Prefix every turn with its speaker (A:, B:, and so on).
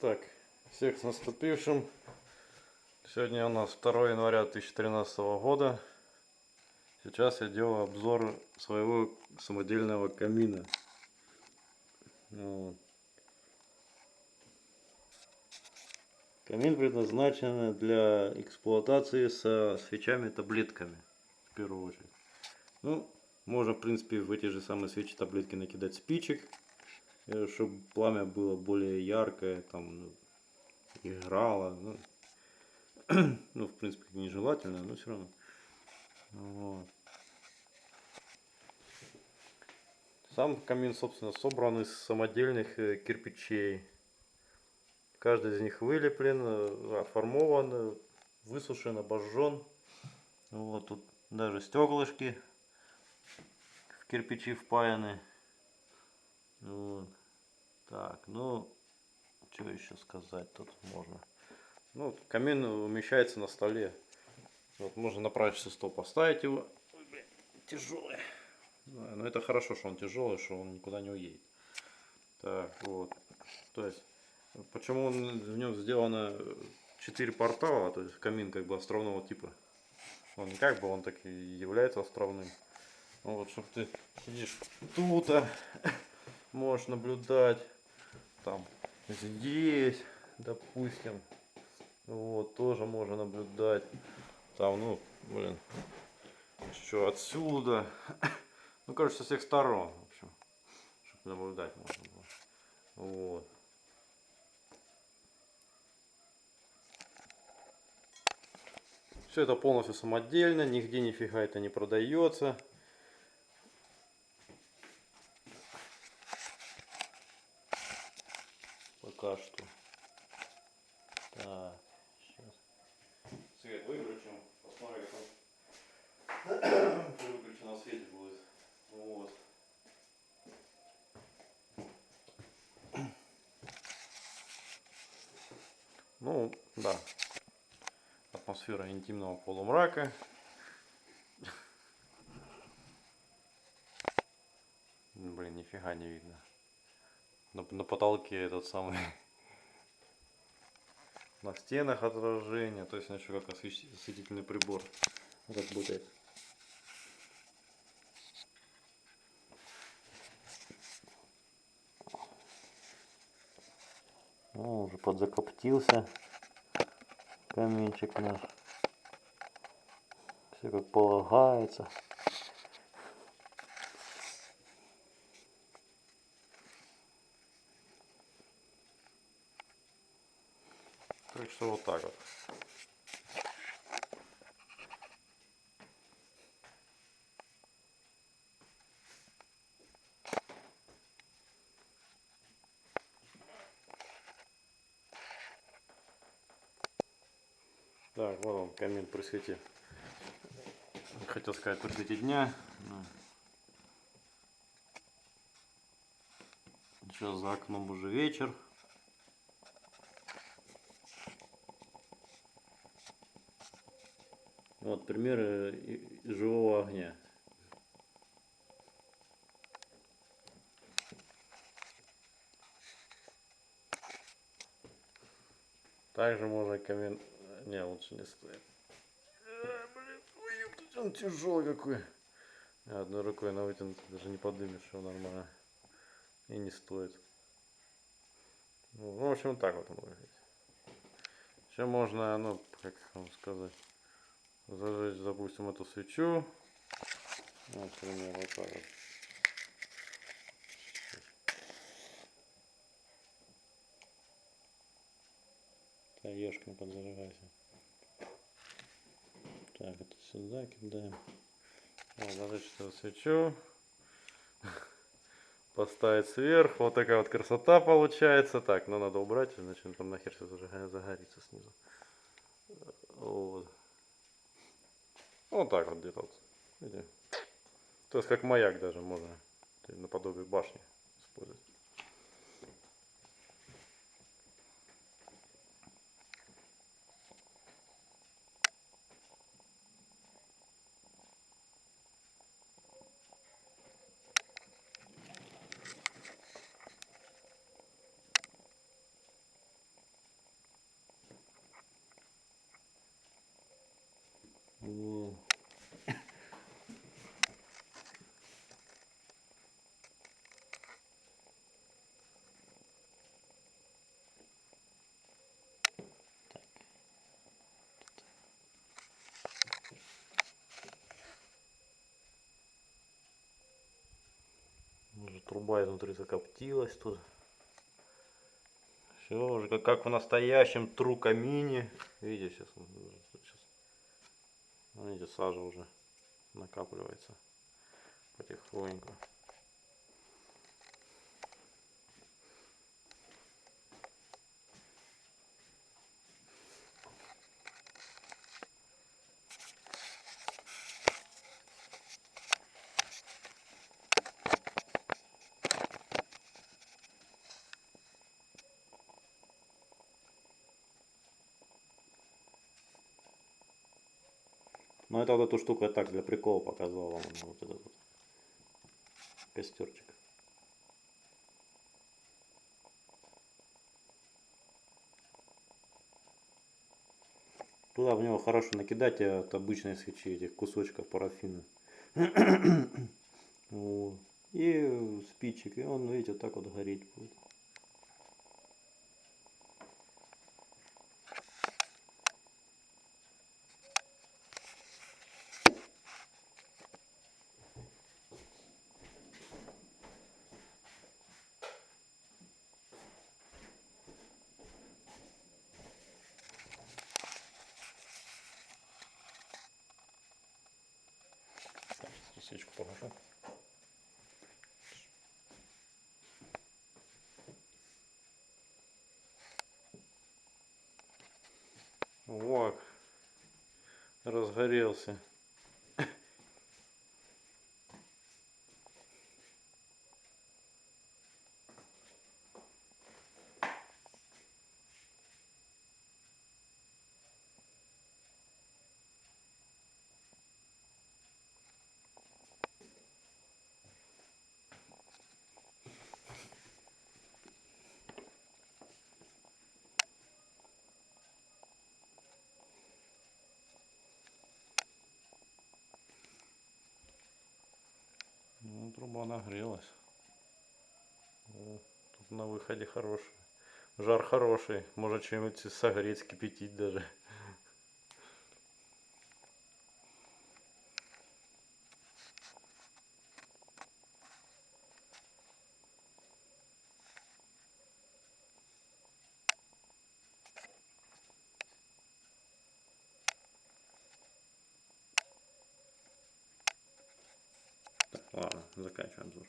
A: Так, всех с наступившим. Сегодня у нас 2 января 2013 года. Сейчас я делаю обзор своего самодельного камина. Вот. Камин предназначен для эксплуатации со свечами-таблетками, в первую очередь. Ну, можно, в принципе, в эти же самые свечи-таблетки накидать спичек, чтобы пламя было более яркое, там, играло. Ну, в принципе, нежелательно, но все равно. Вот. Сам камин, собственно, собран из самодельных кирпичей. Каждый из них вылеплен, оформован, высушен, обожжен. Вот тут даже стеклышки в кирпичи впаяны. Вот. Так, ну, что еще сказать тут можно? Ну, камин умещается на столе. Вот можно на прачечный стол поставить его. Ой, блин, тяжелый. Но это хорошо, что он тяжелый, что он никуда не уедет. Так, вот. То есть, почему в нем сделано 4 портала, то есть камин как бы островного типа. Он не как бы, он так и является островным. Вот, чтобы ты сидишь тут, можешь наблюдать, там, здесь, допустим, вот, тоже можно наблюдать, там, ну, блин, что отсюда, ну, короче, со всех сторон, в общем, чтобы наблюдать можно было, вот. Все это полностью самодельно, нигде нифига это не продается. Пока что. Так, сейчас. Свет выключим, посмотрим, как он при выключенном свете будет. Вот. Ну, да. Атмосфера интимного полумрака. Блин, нифига не видно. На потолке этот самый. На стенах отражение. То есть еще как осветительный прибор работает. Ну, уже подзакоптился каминчик наш. Все как полагается. Так что вот так вот. Так, вот он, камин при свете. Хотел сказать при свете дня. Сейчас за окном уже вечер. Вот примеры живого огня. Также можно камин... Не, лучше не стоит. Блин, ой, он тяжелый какой. Одной рукой на вытянутой даже не поднимешь его нормально. И не стоит. Ну, в общем, так вот можно. Еще можно, ну, как вам сказать, зажечь, допустим, эту свечу. Вот, например, вот так вот. Так, ешками подзажигайся. Так, это сюда кидаем. Вот, зажечь эту свечу. Поставить сверху. Вот такая вот красота получается. Так, ну надо убрать, иначе там нахер все загорится снизу. Вот. Вот так вот где-то. Вот. То есть как маяк даже можно наподобие башни использовать. труба изнутри закоптилась тут. Все уже как в настоящем тру-камине. Видите, сейчас, видите, сажа уже накапливается потихоньку. Но это вот эту штуку я так для прикола показал вам. Вот этот вот костерчик. Туда в него хорошо накидать от обычной свечи этих кусочков парафина. Вот. И спичек. И он, видите, вот так вот гореть будет. Свечку погашу. Вот. Разгорелся. Ну, труба нагрелась. Тут на выходе хороший. Жар хороший. Может что-нибудь согреть, скипятить даже. Так, ладно, заканчиваем обзор.